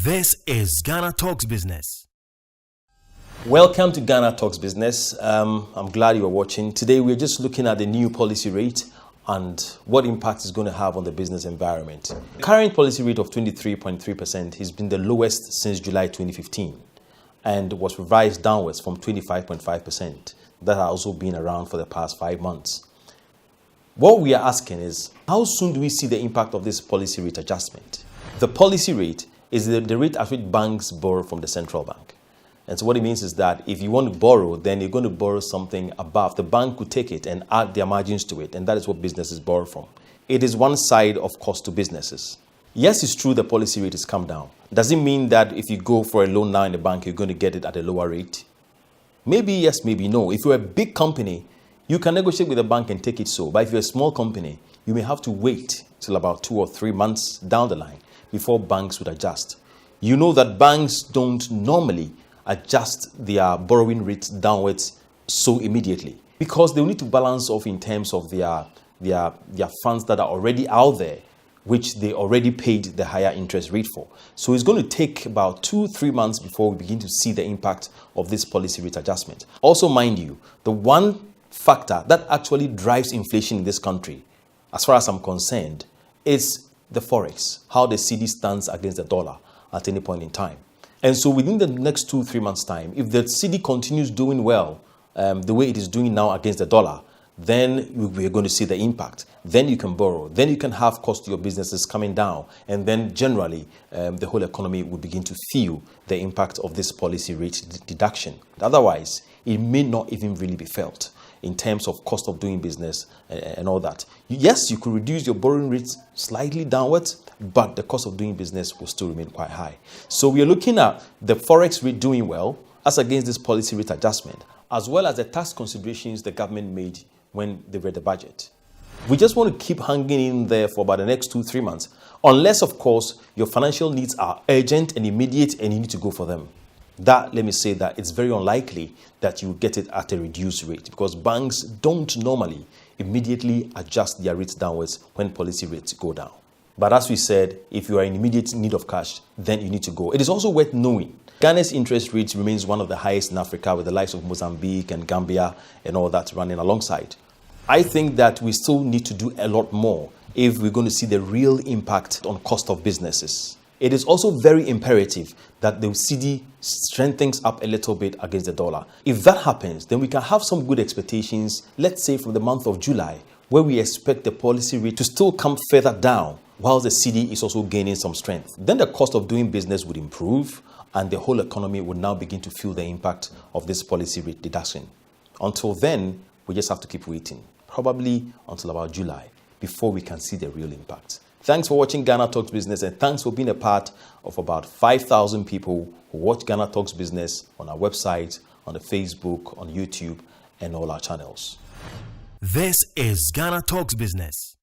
This is Ghana Talks Business. Welcome to Ghana Talks Business. I'm glad you are watching. Today we're just looking at the new policy rate and what impact it's going to have on the business environment. The current policy rate of 23.3% has been the lowest since July 2015 and was revised downwards from 25.5%. That has also been around for the past 5 months. What we are asking is, how soon do we see the impact of this policy rate adjustment? The policy rate is the rate at which banks borrow from the central bank. And so what it means is that if you want to borrow, then you're going to borrow something above. The bank could take it and add their margins to it, and that is what businesses borrow from. It is one side of cost to businesses. Yes, it's true the policy rate has come down. Does it mean that if you go for a loan now in the bank, you're going to get it at a lower rate? Maybe yes, maybe no. If you're a big company, you can negotiate with the bank and take it so. But if you're a small company, you may have to wait till about 2 or 3 months down the line before banks would adjust. You know that banks don't normally adjust their borrowing rates downwards so immediately because they need to balance off in terms of their funds that are already out there, which they already paid the higher interest rate for. So it's going to take about 2-3 months before we begin to see the impact of this policy rate adjustment. Also, mind you, the one factor that actually drives inflation in this country, as far as I'm concerned, is the forex, how the cedi stands against the dollar at any point in time. And so within the next 2-3 months' time, if the cedi continues doing well, the way it is doing now against the dollar, then we're going to see the impact. Then you can borrow. Then you can have cost to your businesses coming down. And then generally, the whole economy will begin to feel the impact of this policy rate deduction. Otherwise, it may not even really be felt in terms of cost of doing business and all that. Yes, you could reduce your borrowing rates slightly downwards, but the cost of doing business will still remain quite high. So we are looking at the forex rate doing well as against this policy rate adjustment, as well as the tax considerations the government made when they read the budget. We just want to keep hanging in there for about the next 2-3 months, unless, of course, your financial needs are urgent and immediate and you need to go for them. That, let me say that it's very unlikely that you get it at a reduced rate because banks don't normally immediately adjust their rates downwards when policy rates go down. But as we said, if you are in immediate need of cash, then you need to go. It is also worth knowing Ghana's interest rates remains one of the highest in Africa, with the likes of Mozambique and Gambia and all that running alongside. I think that we still need to do a lot more if we're going to see the real impact on cost of businesses. It is also very imperative that the cedi strengthens up a little bit against the dollar. If that happens, then we can have some good expectations, let's say from the month of July, where we expect the policy rate to still come further down, while the cedi is also gaining some strength. Then the cost of doing business would improve, and the whole economy would now begin to feel the impact of this policy rate deduction. Until then, we just have to keep waiting, probably until about July, before we can see the real impact. Thanks for watching Ghana Talks Business, and thanks for being a part of about 5,000 people who watch Ghana Talks Business on our website, on the Facebook, on YouTube, and all our channels. This is Ghana Talks Business.